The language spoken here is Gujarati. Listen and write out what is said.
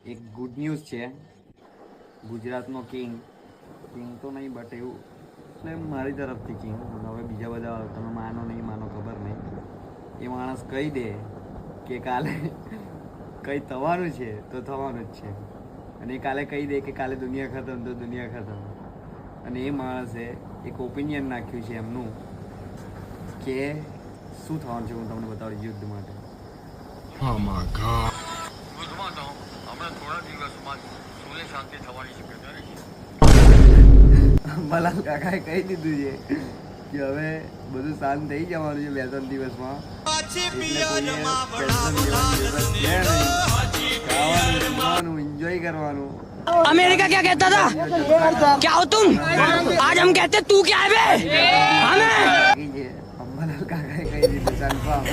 એક ગુડ ન્યૂઝ છે. ગુજરાતનો કિંગ તો નહીં બટ એવું એટલે મારી તરફથી કિંગ. હવે બીજા બધા તમે માનો નહીં માનો ખબર નહીં. એ માણસ કહી દે કે કાલે કંઈ થવાનું છે તો થવાનું જ છે. અને એ કાલે કહી દે કે કાલે દુનિયા ખતમ તો દુનિયા ખતમ. અને એ માણસે એક ઓપિનિયન નાખ્યું છે એમનું કે શું થવાનું છે. હું તમને બતાવું યુદ્ધ માટે. Oh my God. યુદ્ધમાં તો હમણાં થોડા દિવસમાં સૂર્ય શાંતિ થવાની શક્યતા નથી. અંબાલાલ કાકાએ કહી દીધું છે કે હવે બધું શાંત થઈ જવાનું છે 2-3 દિવસમાં. ખાવાનું એન્જોય કરવાનું. अमेरिका क्या कहता था क्या हो तुम आज हम कहते तू क्या है बे हमें અંબાલાલ કાકાએ કહી દીધું કન્ફર્મ.